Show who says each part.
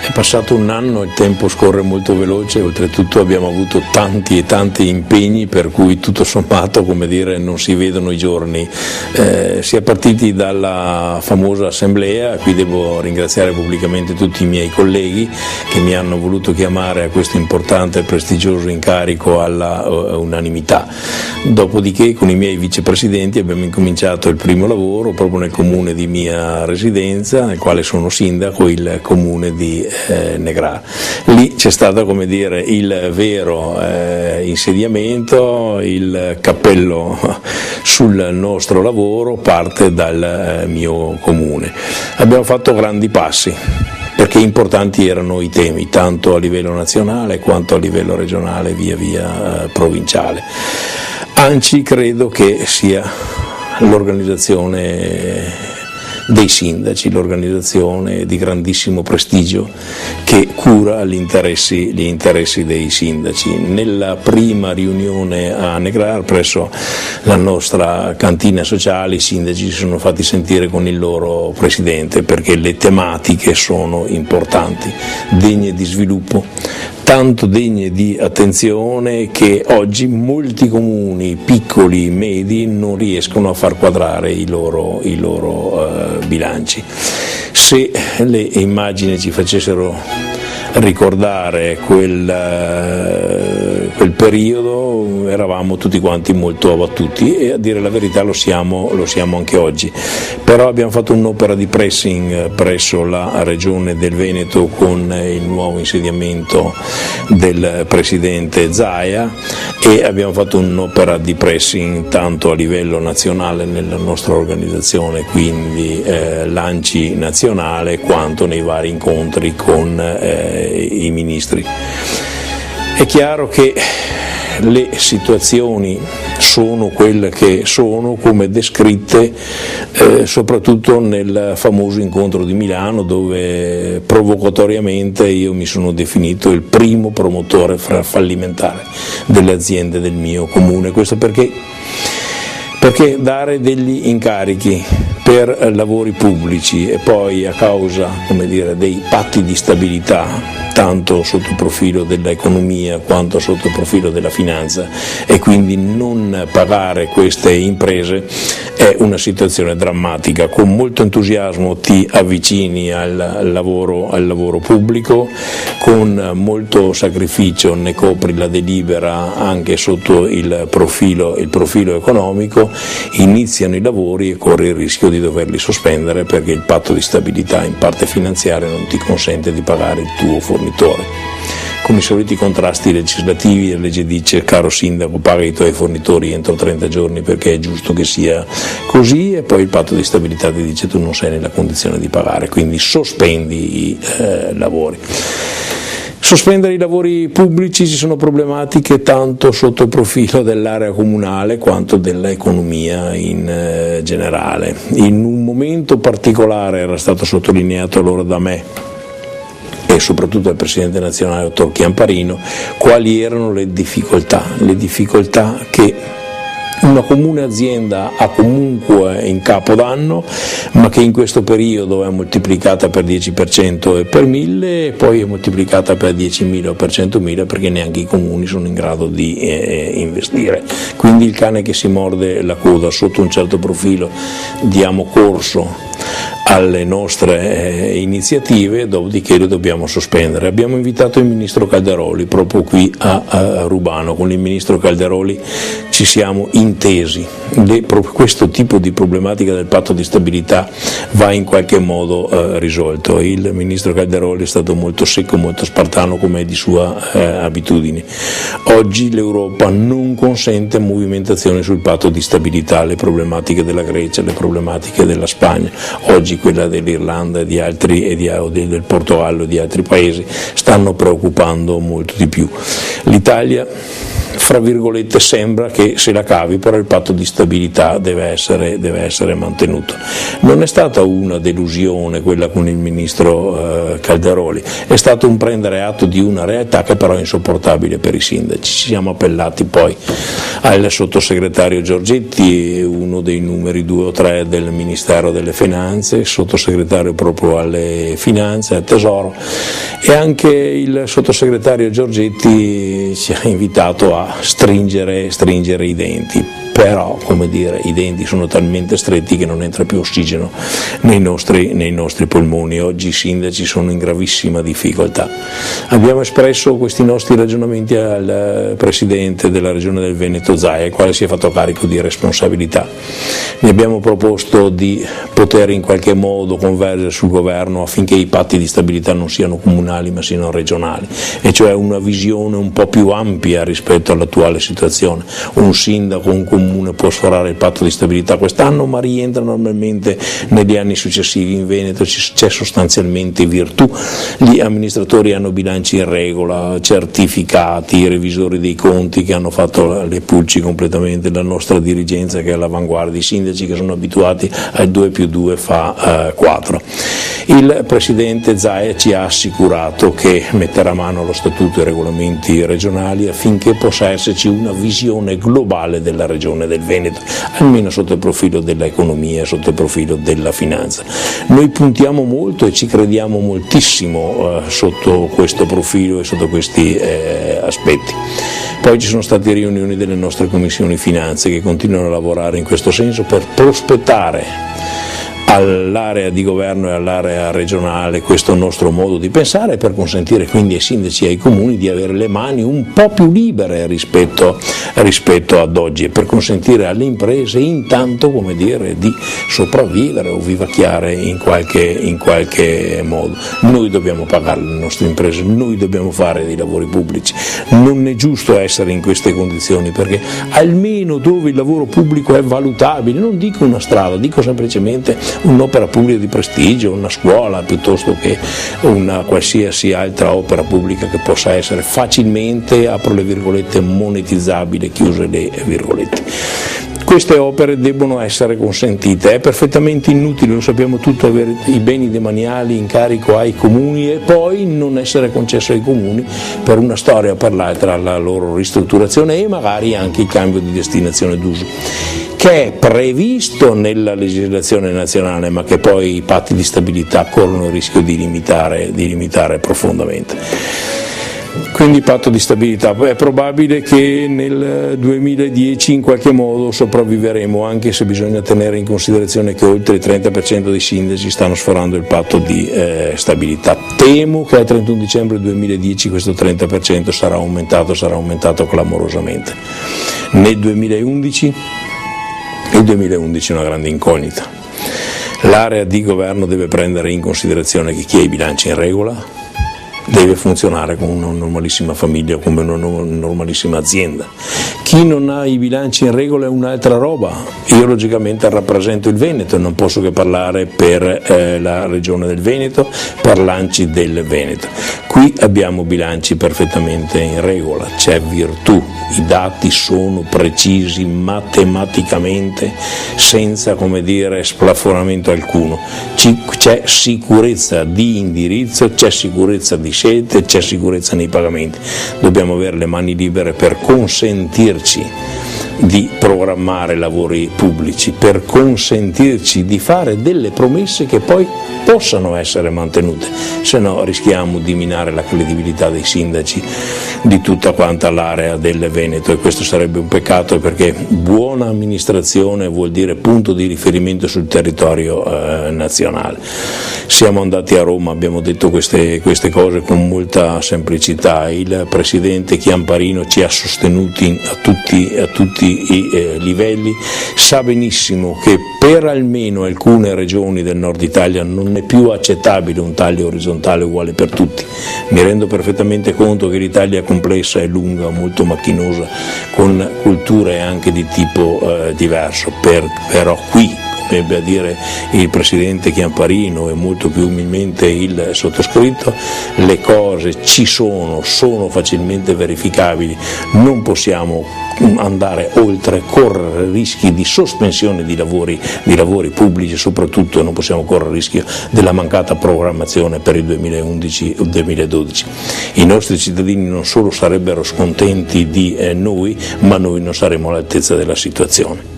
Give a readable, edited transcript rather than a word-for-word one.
Speaker 1: È passato un anno, il tempo scorre molto veloce, oltretutto abbiamo avuto tanti e tanti impegni per cui tutto sommato, come dire, non si vedono i giorni. Si è partiti dalla famosa assemblea, qui devo ringraziare pubblicamente tutti i miei colleghi che mi hanno voluto chiamare a questo importante e prestigioso incarico alla unanimità. Dopodiché con i miei vicepresidenti abbiamo incominciato il primo lavoro proprio nel comune di mia residenza, nel quale sono sindaco, il comune di Negrar. Lì c'è stato, come dire, il vero insediamento, il cappello sul nostro lavoro parte dal mio comune. Abbiamo fatto grandi passi perché importanti erano i temi, tanto a livello nazionale quanto a livello regionale, via via provinciale. ANCI credo che sia l'organizzazione dei sindaci, l'organizzazione di grandissimo prestigio che cura gli interessi dei sindaci. Nella prima riunione a Negrar, presso la nostra cantina sociale, i sindaci si sono fatti sentire con il loro presidente perché le tematiche sono importanti, degne di sviluppo, tanto degne di attenzione che oggi molti comuni piccoli, medi, non riescono a far quadrare i loro bilanci. Se le immagini ci facessero ricordare quel periodo, eravamo tutti quanti molto abbattuti e a dire la verità lo siamo anche oggi. Però abbiamo fatto un'opera di pressing presso la Regione del Veneto con il nuovo insediamento del Presidente Zaia e abbiamo fatto un'opera di pressing tanto a livello nazionale nella nostra organizzazione, quindi l'ANCI nazionale, quanto nei vari incontri con i ministri. È chiaro che le situazioni sono quelle che sono, come descritte soprattutto nel famoso incontro di Milano, dove provocatoriamente io mi sono definito il primo promotore fallimentare delle aziende del mio comune. Questo perché dare degli incarichi per lavori pubblici e poi a causa, come dire, dei patti di stabilità, tanto sotto il profilo dell'economia quanto sotto il profilo della finanza, e quindi non pagare queste imprese è una situazione drammatica. Con molto entusiasmo ti avvicini al lavoro pubblico, con molto sacrificio ne copri la delibera anche sotto il profilo economico, iniziano i lavori e corri il rischio di doverli sospendere perché il patto di stabilità in parte finanziaria non ti consente di pagare il tuo fornitore. Con i soliti contrasti legislativi, la legge dice: caro sindaco, paga i tuoi fornitori entro 30 giorni perché è giusto che sia così, e poi il patto di stabilità ti dice tu non sei nella condizione di pagare, quindi sospendi i lavori. Sospendere i lavori pubblici ci sono problematiche tanto sotto il profilo dell'area comunale quanto dell'economia in generale. In un momento particolare era stato sottolineato allora da me e soprattutto dal Presidente nazionale dottor Chiamparino quali erano le difficoltà che una comune azienda ha comunque in capodanno, ma che in questo periodo è moltiplicata per 10% e per 1000 e poi è moltiplicata per 10.000 o per 100.000 perché neanche i comuni sono in grado di investire. Quindi il cane che si morde la coda. Sotto un certo profilo diamo corso alle nostre iniziative, dopodiché le dobbiamo sospendere. Abbiamo invitato il Ministro Calderoli proprio qui a Rubano. Con il Ministro Calderoli ci siamo intesi. Questo tipo di problematica del patto di stabilità va in qualche modo risolto. Il Ministro Calderoli è stato molto secco, molto spartano come è di sua abitudine. Oggi l'Europa non consente movimentazione sul patto di stabilità, le problematiche della Grecia, le problematiche della Spagna, oggi quella dell'Irlanda e di altri del Portogallo e di altri paesi stanno preoccupando molto di più. L'Italia fra virgolette sembra che se la cavi, però il patto di stabilità deve essere mantenuto. Non è stata una delusione quella con il ministro Calderoli, è stato un prendere atto di una realtà che però è insopportabile per i sindaci. Ci siamo appellati poi al sottosegretario Giorgetti, uno dei numeri 2 o 3 del Ministero delle Finanze, sottosegretario proprio alle Finanze, al Tesoro, e anche il sottosegretario Giorgetti ci ha invitato a stringere i denti, però come dire, i denti sono talmente stretti che non entra più ossigeno nei nostri polmoni. Oggi i sindaci sono in gravissima difficoltà. Abbiamo espresso questi nostri ragionamenti al Presidente della Regione del Veneto Zaia, il quale si è fatto carico di responsabilità. Gli abbiamo proposto di poter in qualche modo convergere sul governo affinché i patti di stabilità non siano comunali ma siano regionali, e cioè una visione un po' più ampia rispetto all'attuale situazione. Un sindaco, un comune può sforare il patto di stabilità quest'anno, ma rientra normalmente negli anni successivi. In Veneto c'è sostanzialmente virtù, gli amministratori hanno bilanci in regola, certificati, i revisori dei conti che hanno fatto le pulci completamente, la nostra dirigenza che è all'avanguardia, i sindaci che sono abituati al 2 più 2 fa 4. Il Presidente Zaia ci ha assicurato che metterà mano allo statuto e ai regolamenti regionali affinché possa esserci una visione globale della Regione del Veneto, almeno sotto il profilo dell'economia, sotto il profilo della finanza. Noi puntiamo molto e ci crediamo moltissimo sotto questo profilo e sotto questi aspetti. Poi ci sono state riunioni delle nostre commissioni finanze che continuano a lavorare in questo senso per prospettare all'area di governo e all'area regionale questo nostro modo di pensare, per consentire quindi ai sindaci e ai comuni di avere le mani un po' più libere rispetto ad oggi, e per consentire alle imprese intanto, come dire, di sopravvivere o vivacchiare in qualche modo. Noi dobbiamo pagare le nostre imprese, noi dobbiamo fare dei lavori pubblici, non è giusto essere in queste condizioni, perché almeno dove il lavoro pubblico è valutabile, non dico una strada, dico semplicemente un'opera pubblica di prestigio, una scuola, piuttosto che una qualsiasi altra opera pubblica che possa essere facilmente, apro le virgolette, monetizzabile, chiuse le virgolette. Queste opere debbono essere consentite, è perfettamente inutile, lo sappiamo tutti, avere i beni demaniali in carico ai comuni e poi non essere concesso ai comuni per una storia o per l'altra la loro ristrutturazione e magari anche il cambio di destinazione d'uso, che è previsto nella legislazione nazionale ma che poi i patti di stabilità corrono il rischio di limitare profondamente. Quindi patto di stabilità, è probabile che nel 2010 in qualche modo sopravviveremo, anche se bisogna tenere in considerazione che oltre il 30% dei sindaci stanno sforando il patto di stabilità. Temo che al 31 dicembre 2010 questo 30% sarà aumentato clamorosamente. Nel 2011 il 2011 è una grande incognita. L'area di governo deve prendere in considerazione che chi ha i bilanci in regola deve funzionare come una normalissima famiglia, come una normalissima azienda. Chi non ha i bilanci in regola è un'altra roba. Io logicamente rappresento il Veneto e non posso che parlare per la regione del Veneto, per l'ANCI del Veneto. Qui abbiamo bilanci perfettamente in regola, c'è virtù, i dati sono precisi matematicamente, senza, come dire, splafonamento alcuno. C'è sicurezza di indirizzo, c'è sicurezza di scelte, c'è sicurezza nei pagamenti. Dobbiamo avere le mani libere per consentirci di programmare lavori pubblici, per consentirci di fare delle promesse che poi possano essere mantenute, se no rischiamo di minare la credibilità dei sindaci di tutta quanta l'area del Veneto, e questo sarebbe un peccato, perché buona amministrazione vuol dire punto di riferimento sul territorio nazionale. Siamo andati a Roma, abbiamo detto queste cose con molta semplicità, il Presidente Chiamparino ci ha sostenuti a tutti i livelli, sa benissimo che per almeno alcune regioni del nord Italia non è più accettabile un taglio orizzontale uguale per tutti. Mi rendo perfettamente conto che l'Italia è complessa, è lunga, molto macchinosa, con culture anche di tipo diverso, però qui ebbe a dire il Presidente Chiamparino e molto più umilmente il sottoscritto, le cose ci sono facilmente verificabili, non possiamo andare oltre, correre rischi di sospensione di lavori pubblici, soprattutto non possiamo correre il rischio della mancata programmazione per il 2011 o 2012. I nostri cittadini non solo sarebbero scontenti di noi, ma noi non saremo all'altezza della situazione.